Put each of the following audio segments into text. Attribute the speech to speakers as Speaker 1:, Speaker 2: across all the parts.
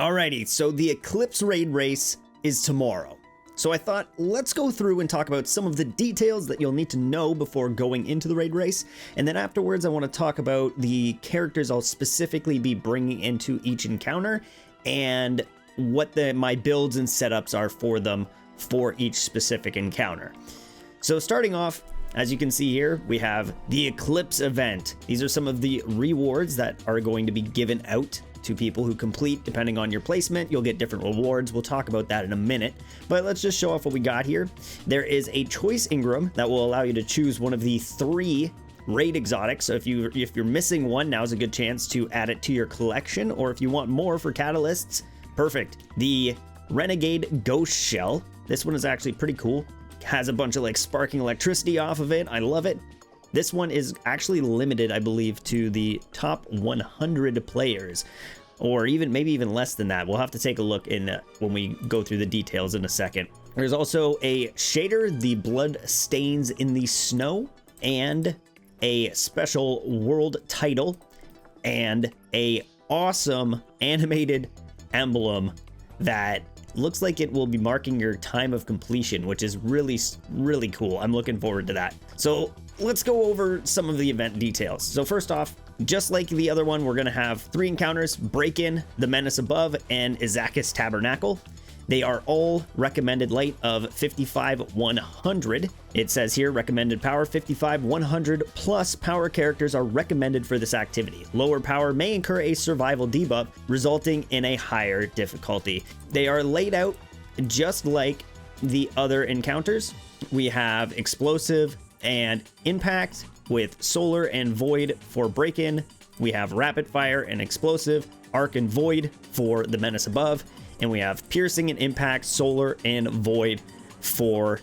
Speaker 1: Alrighty, so the Eclipse raid race is tomorrow. So I thought, let's go through and talk about some of the details that you'll need to know before going into the raid race. And then afterwards, I want to talk about the characters I'll specifically be bringing into each encounter and what my builds and setups are for them for each specific encounter. So starting off, as you can see here, we have the Eclipse event. These are some of the rewards that are going to be given out to people who complete. Depending on your placement, you'll get different rewards. We'll talk about that in a minute, but let's just show off what we got here. There is a choice Ingram that will allow you to choose one of the 3 raid exotics. So if you're missing one, now's a good chance to add it to your collection, or if you want more for catalysts, perfect. The Renegade Ghost Shell. This one is actually pretty cool. Has a bunch of like sparking electricity off of it. I love it. This one is actually limited, I believe, to the top 100 players, or maybe even less than that. We'll have to take a look when we go through the details in a second. There's also a shader, the Blood Stains in the Snow, and a special world title, and a awesome animated emblem that looks like it will be marking your time of completion, which is really, really cool. I'm looking forward to that. So let's go over some of the event details. So first off, just like the other one, we're going to have 3 encounters: Break-In, the Menace Above, and Izakis Tabernacle. They are all recommended light of 55-100. It says here recommended power 55-100 plus power characters are recommended for this activity. Lower power may incur a survival debuff, resulting in a higher difficulty. They are laid out just like the other encounters. We have Explosive and Impact with Solar and Void for Break-In. We have Rapid Fire and Explosive, Arc and Void for the Menace Above. And we have Piercing and Impact, Solar and Void for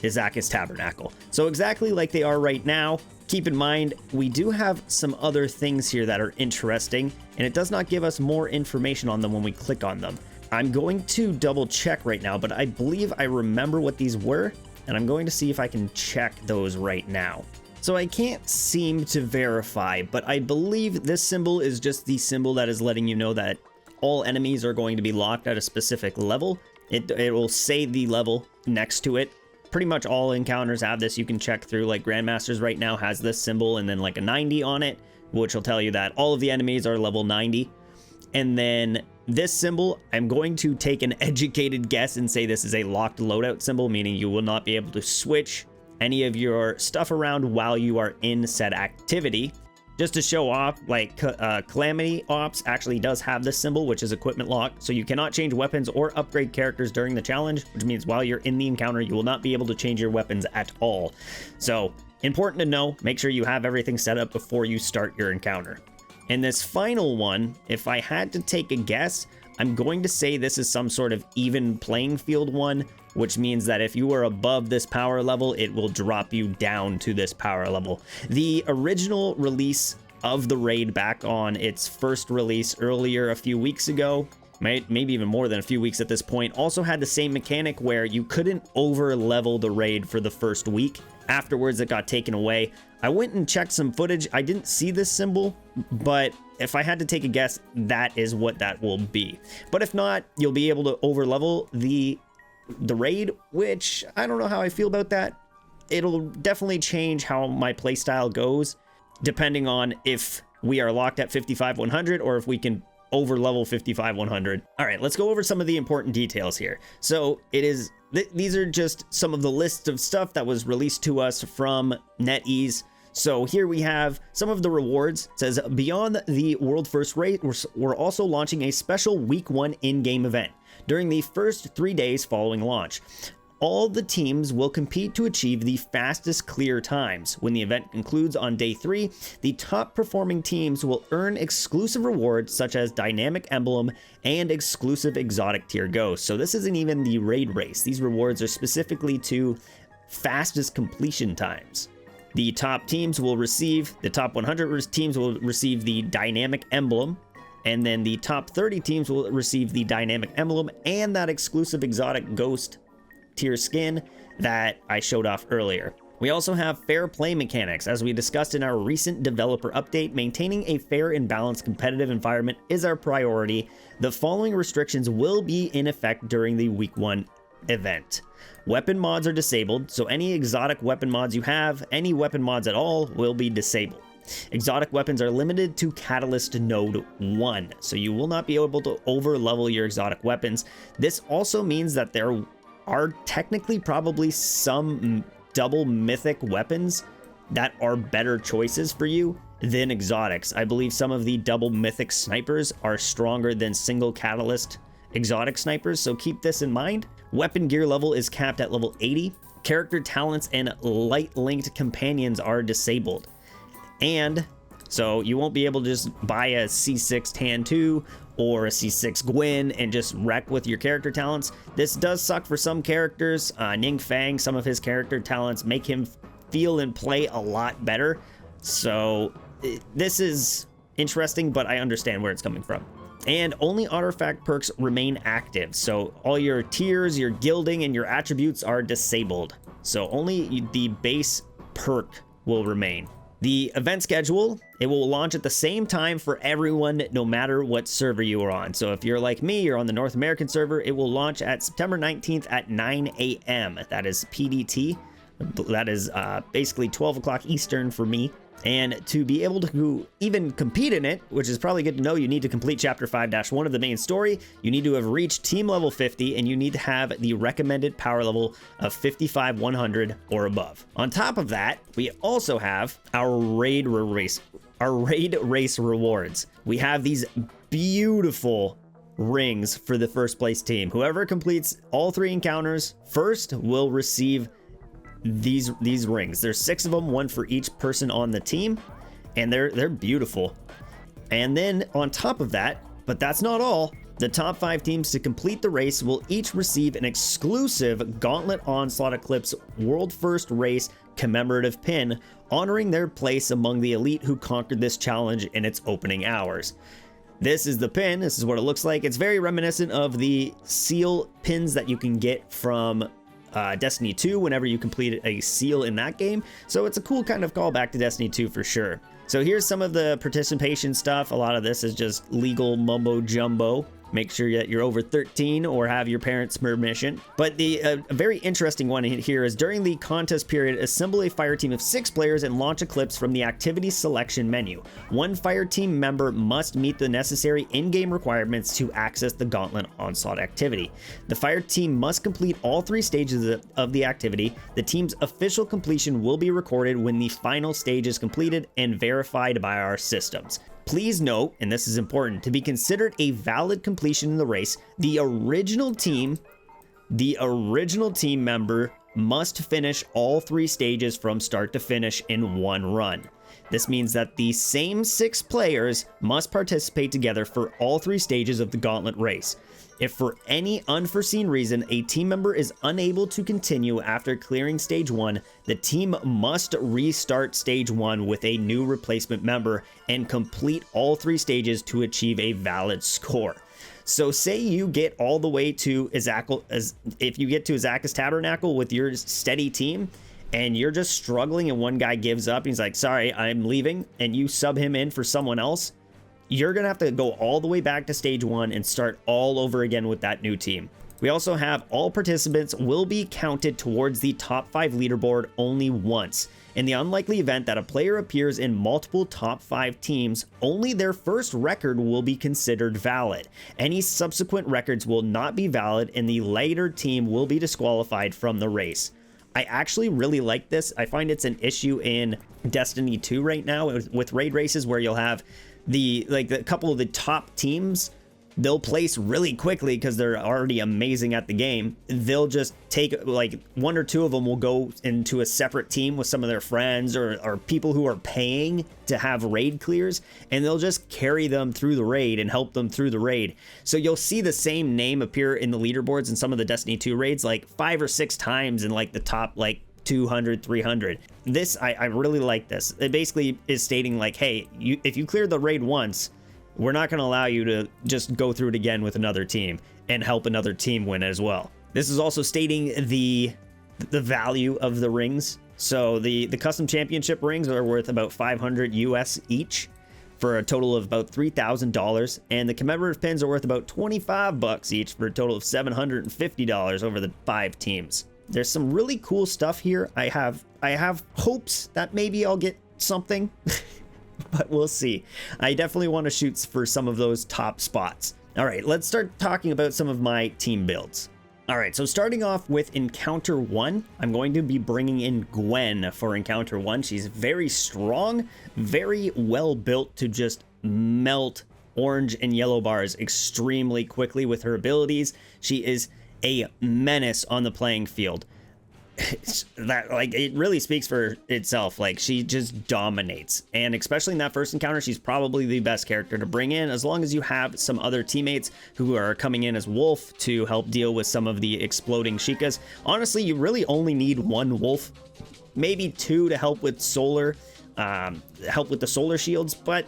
Speaker 1: Izakis Tabernacle. So exactly like they are right now. Keep in mind, we do have some other things here that are interesting, and it does not give us more information on them when we click on them. I'm going to double check right now, but I believe I remember what these were, and I'm going to see if I can check those right now. So I can't seem to verify, but I believe this symbol is just the symbol that is letting you know that all enemies are going to be locked at a specific level. It will say the level next to it. Pretty much all encounters have this. You can check through, like Grandmasters right now has this symbol and then like a 90 on it, which will tell you that all of the enemies are level 90. And then this symbol, I'm going to take an educated guess and say this is a locked loadout symbol, meaning you will not be able to switch any of your stuff around while you are in said activity. Just to show off, like Calamity Ops actually does have this symbol, which is equipment lock. So you cannot change weapons or upgrade characters during the challenge, which means while you're in the encounter, you will not be able to change your weapons at all. So important to know, make sure you have everything set up before you start your encounter. And this final one, if I had to take a guess, I'm going to say this is some sort of even playing field one, which means that if you are above this power level, it will drop you down to this power level. The original release of the raid back on its first release earlier a few weeks ago, maybe even more than a few weeks at this point, also had the same mechanic where you couldn't over level the raid for the first week. Afterwards, it got taken away. I went and checked some footage. I didn't see this symbol, but if I had to take a guess, that is what that will be. But if not, you'll be able to over level the raid, which I don't know how I feel about that. It'll definitely change how my playstyle goes, depending on if we are locked at 55-100 or if we can over level 55-100. All right, let's go over some of the important details here. So these are just some of the lists of stuff that was released to us from NetEase. So here we have some of the rewards. It says, beyond the world first raid, we're also launching a special week 1 in-game event during the first 3 days following launch. All the teams will compete to achieve the fastest clear times. When the event concludes on day 3, the top performing teams will earn exclusive rewards such as Dynamic Emblem and exclusive exotic tier ghosts. So this isn't even the raid race. These rewards are specifically to fastest completion times. The top 100 teams will receive the Dynamic Emblem, and then the top 30 teams will receive the Dynamic Emblem and that exclusive exotic ghost tier skin that I showed off earlier. We also have fair play mechanics. As we discussed in our recent developer update, maintaining a fair and balanced competitive environment is our priority. The following restrictions will be in effect during the Week 1 event. Weapon mods are disabled, so any exotic weapon mods you have, any weapon mods at all, will be disabled. Exotic weapons are limited to Catalyst Node 1, so you will not be able to over-level your exotic weapons. This also means that there are technically probably some double mythic weapons that are better choices for you than exotics. I believe some of the double mythic snipers are stronger than single catalyst exotic snipers, so keep this in mind. Weapon gear level is capped at level 80. Character talents and light linked companions are disabled. And so you won't be able to just buy a C6 Tan 2 or a C6 Gwyn and just wreck with your character talents. This does suck for some characters. Ning Fang, some of his character talents make him feel and play a lot better. So this is interesting, but I understand where it's coming from. And only artifact perks remain active. So all your tiers, your gilding, and your attributes are disabled. So only the base perk will remain. The event schedule, it will launch at the same time for everyone, no matter what server you are on. So if you're like me, you're on the North American server, it will launch at September 19th at 9 a.m. That is PDT. That is basically 12 o'clock Eastern for me. And to be able to even compete in it, which is probably good to know, you need to complete Chapter 5-1 of the main story, you need to have reached Team Level 50, and you need to have the recommended power level of 55-100 or above. On top of that, we also have our raid race rewards. We have these beautiful rings for the first place team. Whoever completes all 3 encounters first will receive these rings. There's 6 of them, one for each person on the team, and they're beautiful. And then on top of that, but that's not all, the top 5 teams to complete the race will each receive an exclusive Gauntlet Onslaught Eclipse World First Race commemorative pin, honoring their place among the elite who conquered this challenge in its opening hours. This is the pin. This is what it looks like. It's very reminiscent of the seal pins that you can get from Destiny 2 whenever you complete a seal in that game. So it's a cool kind of callback to Destiny 2 for sure. So here's some of the participation stuff. A lot of this is just legal mumbo jumbo. Make sure that you're over 13 or have your parents' permission. But the very interesting one here is during the contest period, assemble a fire team of 6 players and launch Eclipse from the activity selection menu. One fire team member must meet the necessary in-game requirements to access the Gauntlet Onslaught activity. The fire team must complete all 3 stages of the activity. The team's official completion will be recorded when the final stage is completed and verified by our systems. Please note, and this is important, to be considered a valid completion in the race, the original team member must finish all 3 stages from start to finish in one run. This means that the same 6 players must participate together for all 3 stages of the Gauntlet race. If for any unforeseen reason a team member is unable to continue after clearing stage 1, the team must restart stage 1 with a new replacement member and complete all 3 stages to achieve a valid score. So say you get all the way to if you get to Azaka's Tabernacle with your steady team, and you're just struggling and one guy gives up, he's like, sorry, I'm leaving, and you sub him in for someone else, you're gonna have to go all the way back to stage 1 and start all over again with that new team. We also have all participants will be counted towards the top 5 leaderboard only once. In the unlikely event that a player appears in multiple top 5 teams, only their first record will be considered valid. Any subsequent records will not be valid, and the later team will be disqualified from the race. I actually really like this. I find it's an issue in Destiny 2 right now with raid races where you'll have a couple of the top teams, they'll place really quickly because they're already amazing at the game. They'll just take, like, 1 or 2 of them will go into a separate team with some of their friends or people who are paying to have raid clears, and they'll just carry them through the raid and help them through the raid. So you'll see the same name appear in the leaderboards in some of the Destiny 2 raids like 5 or 6 times in like the top 200, 300. This, I really like this. It basically is stating like, hey, if you clear the raid once, we're not going to allow you to just go through it again with another team and help another team win as well. This is also stating the value of the rings. So the custom championship rings are worth about 500 US each, for a total of about $3,000, and the commemorative pins are worth about 25 bucks each for a total of $750 over the 5 teams. There's some really cool stuff here. I have hopes that maybe I'll get something, but we'll see. I definitely want to shoot for some of those top spots. All right, let's start talking about some of my team builds. All right, so starting off with Encounter 1, I'm going to be bringing in Gwen for Encounter 1. She's very strong, very well built to just melt orange and yellow bars extremely quickly with her abilities. She is a menace on the playing field. It really speaks for itself. Like, she just dominates, and especially in that first encounter, she's probably the best character to bring in, as long as you have some other teammates who are coming in as Wolf to help deal with some of the exploding Sheikahs. Honestly, you really only need one Wolf, maybe 2 to help with solar, help with the solar shields, but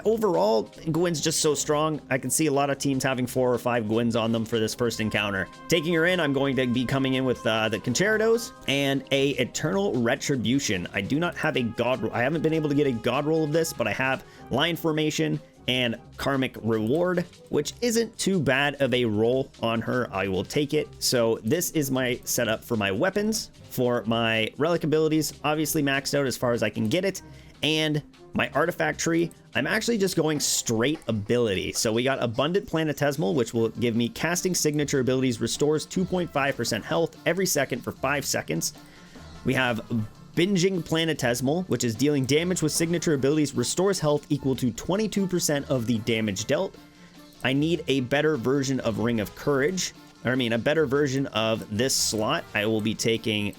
Speaker 1: overall, Gwen's just so strong. I can see a lot of teams having 4 or 5 Gwens on them for this first encounter. Taking her in, I'm going to be coming in with the Concertos and a Eternal Retribution. I do not have a god roll. I haven't been able to get a god roll of this, but I have Line Formation and Karmic Reward, which isn't too bad of a roll on her. I will take it. So this is my setup for my weapons. For my relic abilities, obviously maxed out as far as I can get it, and my artifact tree, I'm actually just going straight ability. So we got Abundant Planetesimal, which will give me casting signature abilities, restores 2.5% health every second for 5 seconds. We have Binging Planetesimal, which is dealing damage with signature abilities, restores health equal to 22% of the damage dealt. I need a better version of Ring of Courage. A better version of this slot. I will be taking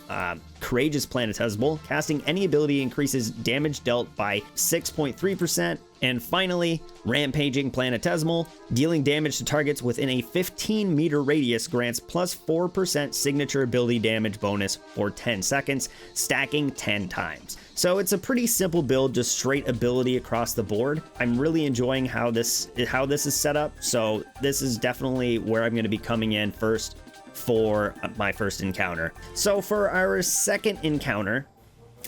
Speaker 1: Courageous Planetesimal. Casting any ability increases damage dealt by 6.3%. And finally, Rampaging Planetesimal. Dealing damage to targets within a 15-meter radius grants plus 4% signature ability damage bonus for 10 seconds, stacking 10 times. So it's a pretty simple build, just straight ability across the board. I'm really enjoying how this is set up. So this is definitely where I'm going to be coming in first for my first encounter. So for our second encounter,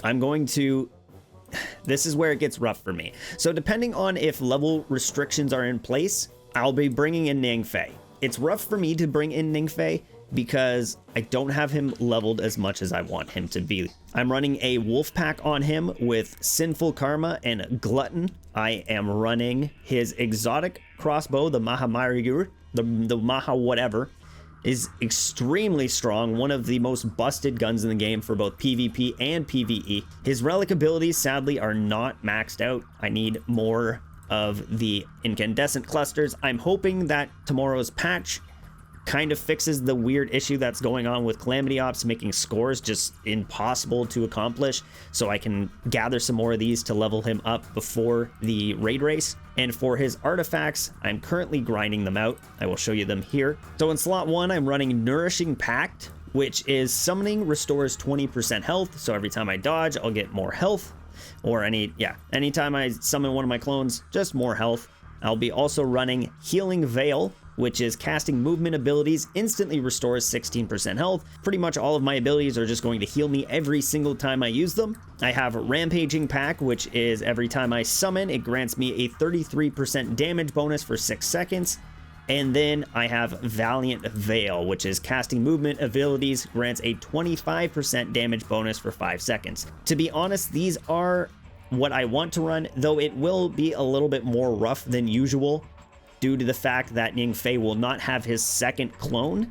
Speaker 1: I'm going to... This is where it gets rough for me. So depending on if level restrictions are in place, I'll be bringing in Ningfei. It's rough for me to bring in Ningfei because I don't have him leveled as much as I want him to be. I'm running a wolf pack on him with Sinful Karma and Glutton. I am running his exotic crossbow, the Mahamarigur, the Maha whatever, is extremely strong, one of the most busted guns in the game for both PvP and PvE. His relic abilities sadly are not maxed out. I need more of the incandescent clusters. I'm hoping that tomorrow's patch kind of fixes the weird issue that's going on with Calamity Ops, making scores just impossible to accomplish, so I can gather some more of these to level him up before the raid race. And for his artifacts, I'm currently grinding them out. I will show you them here. So in slot 1, I'm running Nourishing Pact, which is summoning restores 20% health, so every time I dodge, I'll get more health. Or anytime I summon one of my clones, just more health. I'll be also running Healing Veil, which is casting movement abilities, instantly restores 16% health. Pretty much all of my abilities are just going to heal me every single time I use them. I have Rampaging Pack, which is every time I summon, it grants me a 33% damage bonus for 6 seconds. And then I have Valiant Veil, which is casting movement abilities, grants a 25% damage bonus for 5 seconds. To be honest, these are what I want to run, though it will be a little bit more rough than usual, due to the fact that Ningfei will not have his second clone,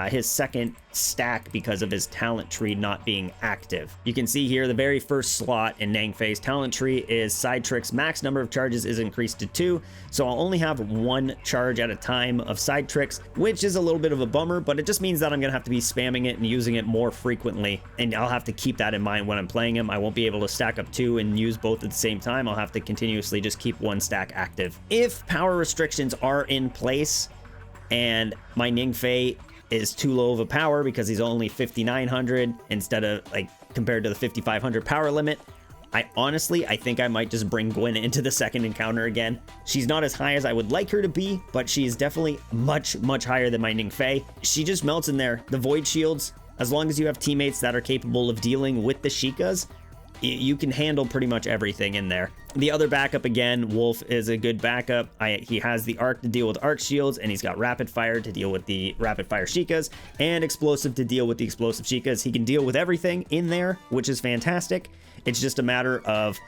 Speaker 1: his second stack, because of his talent tree not being active. You can see here the very first slot in Ningfei's talent tree is Side Tricks. Max number of charges is increased to 2, so I'll only have 1 charge at a time of Side Tricks, which is a little bit of a bummer, but it just means that I'm gonna have to be spamming it and using it more frequently, and I'll have to keep that in mind when I'm playing him. I won't be able to stack up 2 and use both at the same time. I'll have to continuously just keep 1 stack active. If power restrictions are in place and my Ningfei is too low of a power because he's only 5,900 instead of, like, compared to the 5,500 power limit, I think I might just bring Gwen into the second encounter again. She's not as high as I would like her to be, but she is definitely much, much higher than my Ningfei. She just melts in there. The void shields As long as you have teammates that are capable of dealing with the Sheikahs, you can handle pretty much everything in there. The other backup, again, Wolf is a good backup. He has the arc to deal with arc shields, and he's got rapid fire to deal with the rapid fire Sheikahs, and explosive to deal with the explosive Sheikahs. He can deal with everything in there, which is fantastic. It's just a matter of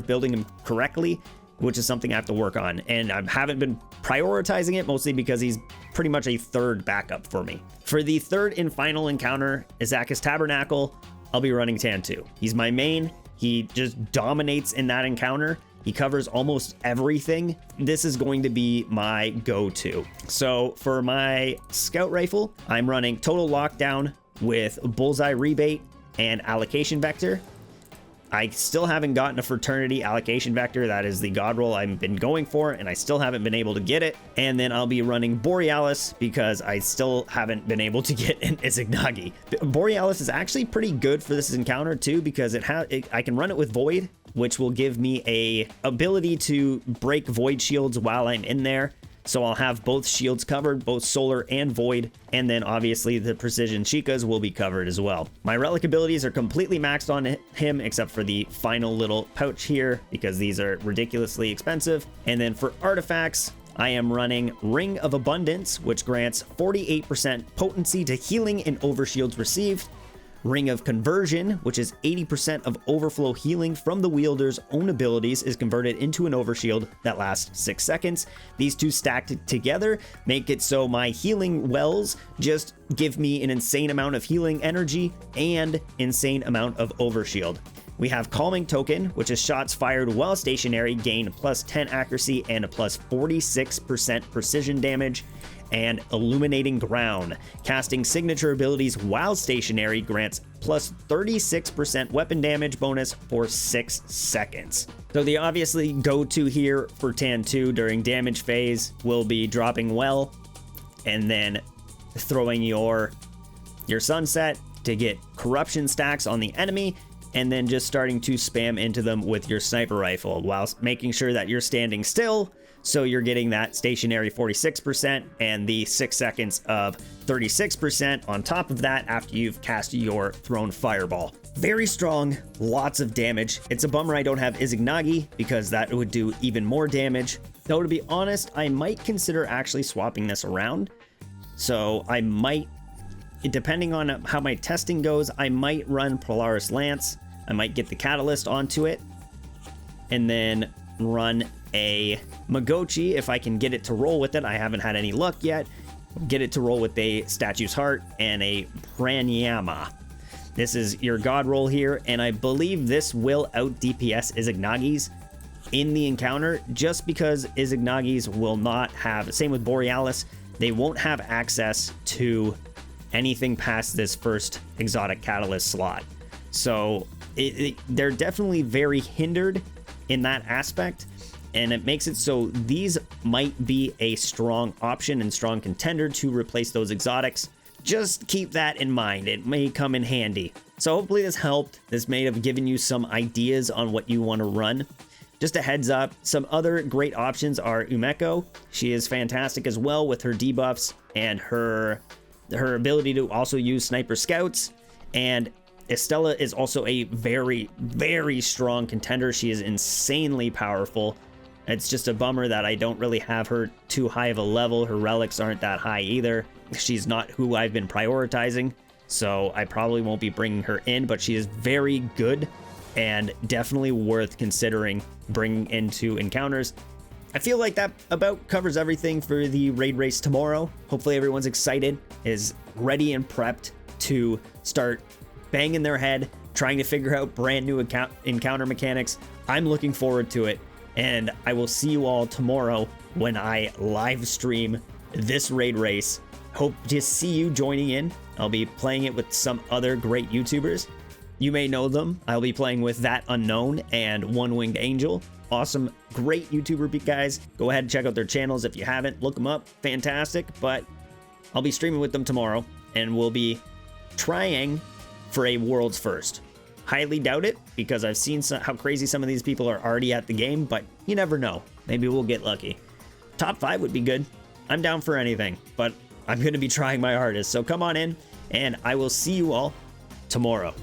Speaker 1: building him correctly, which is something I have to work on. And I haven't been prioritizing it, mostly because he's pretty much a third backup for me. For the third and final encounter, Izak's Tabernacle, I'll be running Tan2. He's my main. He just dominates in that encounter. He covers almost everything. This is going to be my go-to. So for my scout rifle, I'm running Total Lockdown with Bullseye Rebate and Allocation Vector. I still haven't gotten a Fraternity Allocation Vector. That is the god roll I've been going for, and I still haven't been able to get it. And then I'll be running Borealis because I still haven't been able to get an Izanagi. Borealis is actually pretty good for this encounter too, because I can run it with Void, which will give me a ability to break Void shields while I'm in there. So I'll have both shields covered, both solar and void, and then obviously the precision Sheikahs will be covered as well. My relic abilities are completely maxed on him except for the final little pouch here, because these are ridiculously expensive. And then for artifacts, I am running Ring of Abundance, which grants 48% potency to healing and overshields received. Ring of Conversion, which is 80% of overflow healing from the wielder's own abilities, is converted into an overshield that lasts 6 seconds. These two stacked together make it so my healing wells just give me an insane amount of healing energy and insane amount of overshield. We have Calming Token, which is shots fired while stationary gain plus 10 accuracy and a plus 46% precision damage. And Illuminating Ground, casting signature abilities while stationary grants plus 36% weapon damage bonus for 6 seconds. So the obviously go-to here for Tan2 during damage phase will be dropping well and then throwing your Sunset to get corruption stacks on the enemy, and then just starting to spam into them with your sniper rifle whilst making sure that you're standing still. So you're getting that stationary 46% and the 6 seconds of 36% on top of that after you've cast your thrown fireball. Very strong, lots of damage. It's a bummer I don't have Izanagi because that would do even more damage. Though to be honest, I might consider actually swapping this around. So I might, depending on how my testing goes, I might run Polaris Lance. I might get the Catalyst onto it and then run a Magochi if I can get it to roll with it. I haven't had any luck yet. Get it to roll with a Statue's Heart and a Pranyama. This is your god roll here, and I believe this will out DPS Izanagi's in the encounter, just because Izanagi's will not have, same with Borealis, they won't have access to anything past this first exotic catalyst slot. So they're definitely very hindered in that aspect, and it makes it so these might be a strong option and strong contender to replace those exotics. Just keep that in mind. It may come in handy. So hopefully this helped. This may have given you some ideas on what you want to run. Just a heads up, some other great options are Umeko. She is fantastic as well with her debuffs and her ability to also use sniper scouts. And Estella is also a very, very strong contender. She is insanely powerful. It's just a bummer that I don't really have her too high of a level. Her relics aren't that high either. She's not who I've been prioritizing, so I probably won't be bringing her in, but she is very good and definitely worth considering bringing into encounters. I feel like that about covers everything for the raid race tomorrow. Hopefully everyone's excited, is ready and prepped to start banging their head, trying to figure out brand new encounter mechanics. I'm looking forward to it, and I will see you all tomorrow when I live stream this raid race. Hope to see you joining in. I'll be playing it with some other great YouTubers. You may know them. I'll be playing with That Unknown and One Winged Angel. Awesome, great YouTuber guys. Go ahead and check out their channels if you haven't. Look them up, fantastic. But I'll be streaming with them tomorrow, and we'll be trying for a world's first. Highly doubt it, because I've seen how crazy some of these people are already at the game, but you never know. Maybe we'll get lucky. Top 5 would be good. I'm down for anything, but I'm going to be trying my hardest. So come on in, and I will see you all tomorrow.